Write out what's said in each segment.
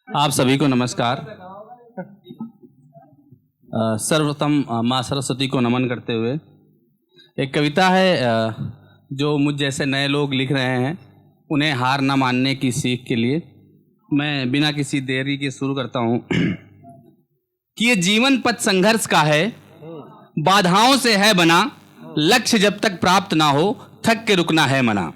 आप सभी को नमस्कार। सर्वप्रथम माँ सरस्वती को नमन करते हुए एक कविता है जो मुझ जैसे नए लोग लिख रहे हैं, उन्हें हार न मानने की सीख के लिए मैं बिना किसी देरी के शुरू करता हूँ कि ये जीवन पथ संघर्ष का है, बाधाओं से है बना, लक्ष्य जब तक प्राप्त ना हो थक के रुकना है मना।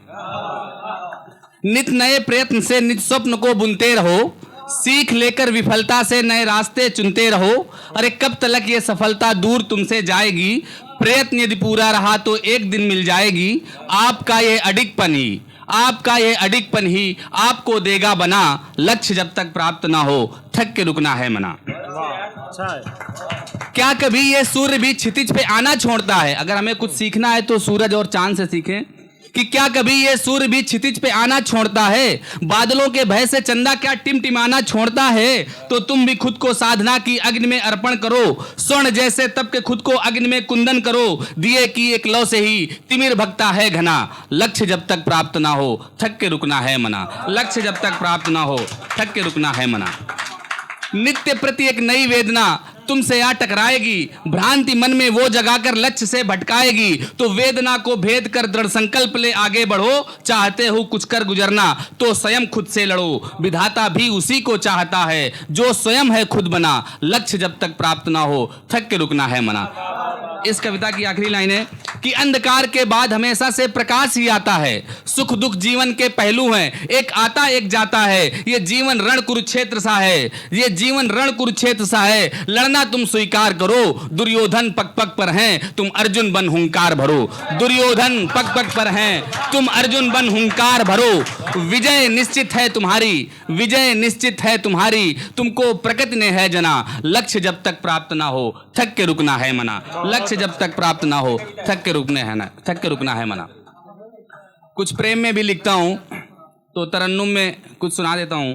नित नए प्रयत्न से निज स्वप्न को बुनते रहो, सीख लेकर विफलता से नए रास्ते चुनते रहो। अरे कब तक ये सफलता दूर तुमसे जाएगी, प्रयत्न यदि पूरा रहा तो एक दिन मिल जाएगी। आपका ये अडिगपन ही आपको देगा बना, लक्ष्य जब तक प्राप्त ना हो थक के रुकना है मना। क्या कभी ये सूर्य भी क्षितिज पे आना छोड़ता है? अगर हमें कुछ सीखना है तो सूरज और चांद से सीखें कि क्या कभी ये सूर्य भी क्षितिज पे आना छोड़ता है? बादलों के भय से चंदा क्या टिमटिमाना छोड़ता है? तो तुम भी खुद को साधना की अग्नि में अर्पण करो, स्वर्ण जैसे तब के खुद को अग्नि में कुंदन करो। दिए की एक लौ से ही तिमिर भक्ता है घना, लक्ष्य जब तक प्राप्त ना हो थक के रुकना है मना। लक्ष्य जब तक प्राप्त ना हो थक के रुकना है मना। नित्य प्रति एक नई वेदना तुमसे आ टकराएगी, भ्रांति मन में वो जगाकर लक्ष्य से भटकाएगी। तो वेदना को भेद कर दृढ़ संकल्प ले आगे बढ़ो, चाहते हो कुछ कर गुजरना तो स्वयं खुद से लड़ो। विधाता भी उसी को चाहता है जो स्वयं है खुद बना, लक्ष्य जब तक प्राप्त ना हो थक के रुकना है मना। इस कविता की आखिरी लाइन है कि अंधकार के बाद हमेशा से प्रकाश ही आता है, सुख दुख जीवन के पहलू हैं, एक आता एक जाता है। ये जीवन रण कुरुक्षेत्र सा है, ये जीवन रण कुरुक्षेत्र सा है। लड़ना तुम स्वीकार करो, दुर्योधन पग पग पर हैं, तुम अर्जुन बन हुंकार भरो। दुर्योधन पग पग पर हैं, तुम अर्जुन बन हुंकार भरो। विजय निश्चित है तुम्हारी, विजय निश्चित है तुम्हारी, तुमको प्रकृति ने है जना, लक्ष्य जब तक प्राप्त ना हो थक के रुकना है मना। लक्ष्य जब तक प्राप्त ना हो थक के रुकना है मना। कुछ प्रेम में भी लिखता हूं तो तरन्नुम में कुछ सुना देता हूं।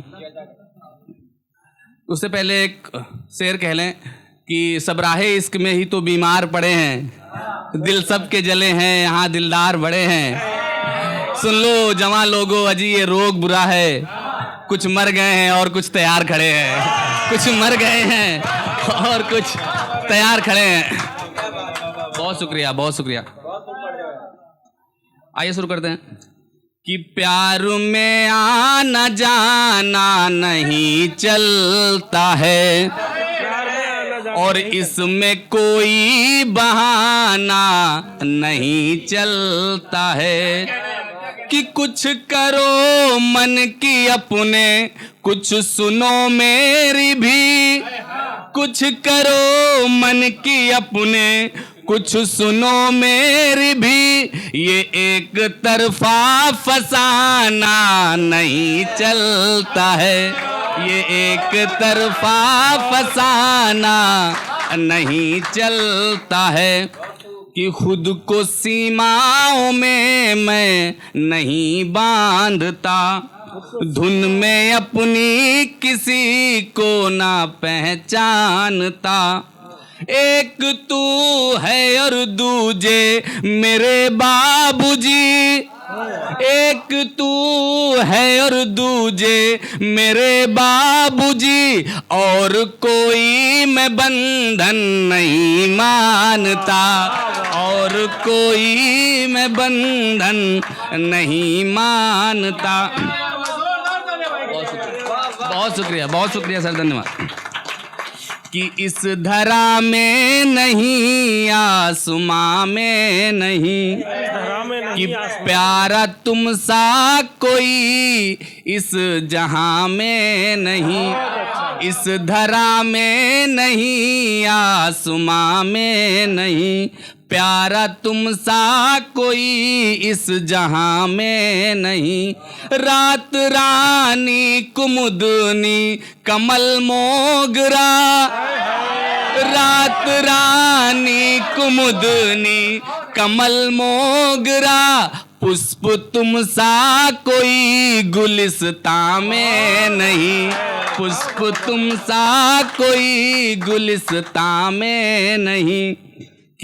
उससे पहले एक शेर कह लें कि सब राहे इश्क में ही तो बीमार पड़े हैं, दिल सबके जले हैं यहाँ दिलदार बड़े हैं। सुन लो जवां लोगों अजी ये रोग बुरा है, कुछ मर गए हैं और कुछ तैयार खड़े हैं। कुछ मर गए हैं और कुछ तैयार खड़े हैं। बहुत शुक्रिया, बहुत शुक्रिया। आइए शुरू करते हैं कि प्यार में आना जाना नहीं चलता है, और इसमें कोई बहाना नहीं चलता है। कि कुछ करो मन की अपने, कुछ सुनो मेरी भी। कुछ करो मन की अपने, कुछ सुनो मेरी भी। ये एक तरफा फसाना नहीं चलता है, ये एक तरफा फसाना नहीं चलता है। कि खुद को सीमाओं में मैं नहीं बांधता, धुन में अपनी किसी को ना पहचानता। एक तू है और दूजे मेरे बाबूजी, एक तू है और दूजे मेरे बाबूजी। और कोई मैं बंधन नहीं मानता, और कोई मैं बंधन नहीं मानता। बहुत शुक्रिया, बहुत शुक्रिया सर, धन्यवाद। कि इस धरा में नहीं आसमां में नहीं, कि प्यारा तुम सा कोई इस जहां में नहीं। इस धरा में नहीं आसमां में नहीं, प्यारा तुम सा कोई इस जहां में नहीं। रात रानी कुमुदनी कमल मोगरा, रात रानी कुमुदनी कमल मोगरा। पुष्प तुम सा कोई गुलिस्तां में नहीं, पुष्प तुम सा कोई गुलिस्तां में नहीं।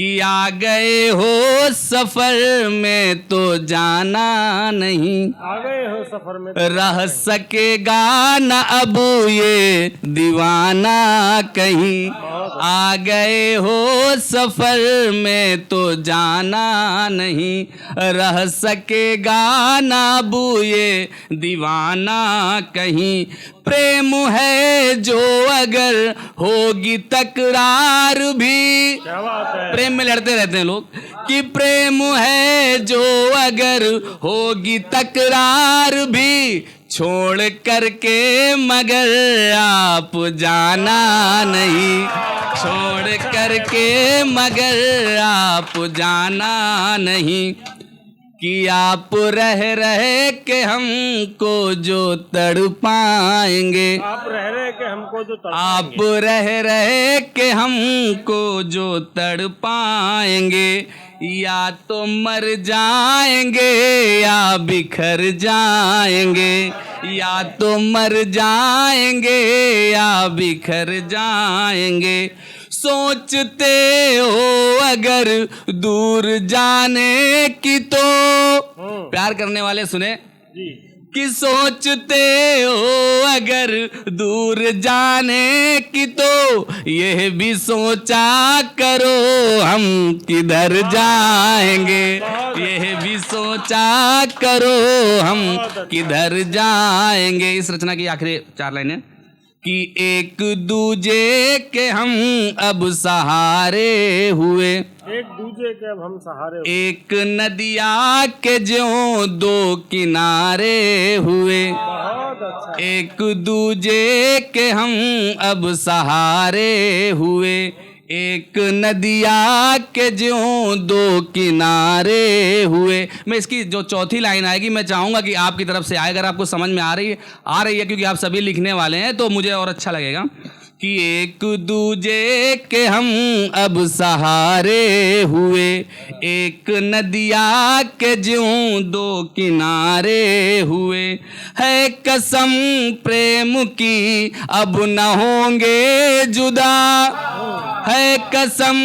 कि आ गए हो सफर में तो जाना नहीं, आ गए हो सफर में तो रह सकेगा न अब ये दीवाना कहीं। आ गए हो सफर में तो जाना नहीं, रह सकेगा न अब ये दीवाना कहीं। प्रेम है जो अगर होगी तकरार भी, क्या बात है। प्रेम में लड़ते रहते हैं लोग, कि प्रेम है जो अगर होगी तकरार भी, छोड़ करके मगर आप जाना नहीं, छोड़ करके मगर आप जाना नहीं। कि आप रह रहे के हमको जो तड़पाएंगे, आप रह रहे के हमको जो आप रह रहे के हमको जो तड़पाएंगे, या तो मर जाएंगे या बिखर जाएंगे, या तो मर जाएंगे या बिखर जाएंगे। सोचते हो अगर दूर जाने की तो, प्यार करने वाले सुने जी, कि सोचते हो अगर दूर जाने की तो, यह भी सोचा करो हम किधर जाएंगे, यह भी सोचा करो हम किधर जाएंगे। इस रचना की आखिरी 4 लाइनें, कि एक दूजे के हम अब सहारे हुए, एक दूजे के अब हम सहारे हुए। एक नदिया के ज्यों 2 किनारे हुए, बहुत अच्छा। एक दूजे के हम अब सहारे हुए, एक नदिया के ज्यों 2 किनारे हुए। मैं इसकी जो चौथी लाइन आएगी मैं चाहूँगा कि आपकी तरफ से आए, अगर आपको समझ में आ रही है क्योंकि आप सभी लिखने वाले हैं तो मुझे और अच्छा लगेगा। कि एक दूजे के हम अब सहारे हुए, एक नदिया के ज्यों 2 किनारे हुए, है कसम प्रेम की अब न होंगे जुदा, है कसम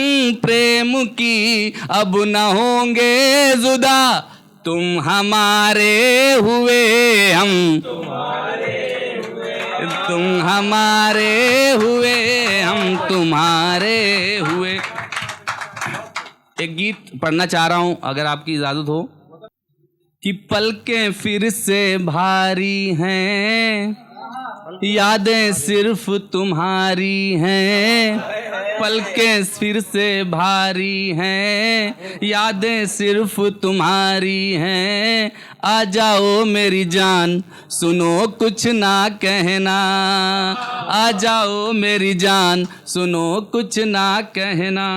प्रेम की अब न होंगे जुदा, तुम हमारे हुए हम तुम हमारे हुए हम तुम्हारे हुए। एक गीत पढ़ना चाह रहा हूं अगर आपकी इजाजत हो। कि पलकें फिर से भारी हैं, यादें सिर्फ तुम्हारी हैं, पलकें फिर से भारी हैं, यादें सिर्फ तुम्हारी हैं। आ जाओ मेरी जान सुनो कुछ ना कहना, आ जाओ मेरी जान सुनो कुछ ना कहना।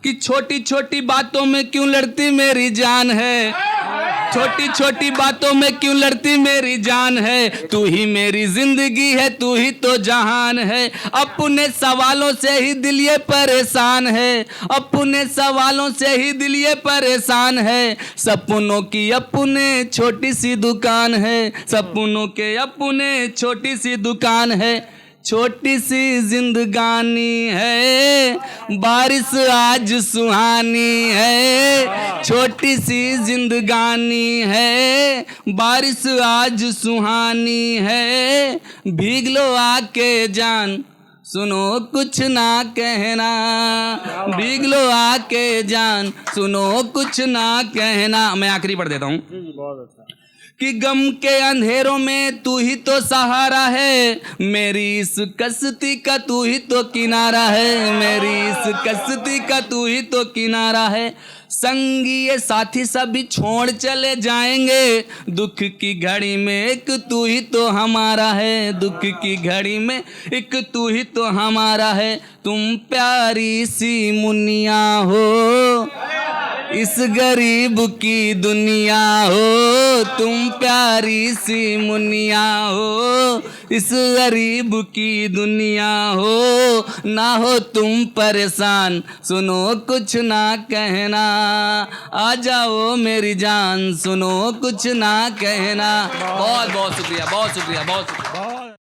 कि छोटी छोटी बातों में क्यों लड़ती मेरी जान है, छोटी छोटी बातों में क्यों लड़ती मेरी जान है। तू ही मेरी जिंदगी है, तू ही तो जहान है। अपने सवालों से ही दिल ये परेशान है, अपने सवालों से ही दिल ये परेशान है। सपनों की अपने छोटी सी दुकान है, सपनों के अपने छोटी सी दुकान है। छोटी सी जिंदगानी है, बारिश आज सुहानी है। छोटी सी जिंदगानी है, बारिश आज सुहानी है। भीग लो आके जान सुनो कुछ ना कहना, भीग लो आके जान सुनो कुछ ना कहना। मैं आखिरी पढ़ देता हूँ। बहुत अच्छा। कि गम के अंधेरों में तू ही तो सहारा है, मेरी इस कश्ती का तू ही तो किनारा है, मेरी इस कश्ती का तू ही तो किनारा है। संगी ये साथी सभी छोड़ चले जाएंगे, दुख की घड़ी में एक तू ही तो हमारा है, दुख की घड़ी में एक तू ही तो हमारा है। तुम प्यारी सी मुनिया हो इस गरीब की दुनिया हो, तुम प्यारी सी मुनिया हो इस गरीब की दुनिया हो। ना हो तुम परेशान सुनो कुछ ना कहना, आ जाओ मेरी जान सुनो कुछ ना कहना। बहुत बहुत शुक्रिया, बहुत शुक्रिया, बहुत शुक्रिया।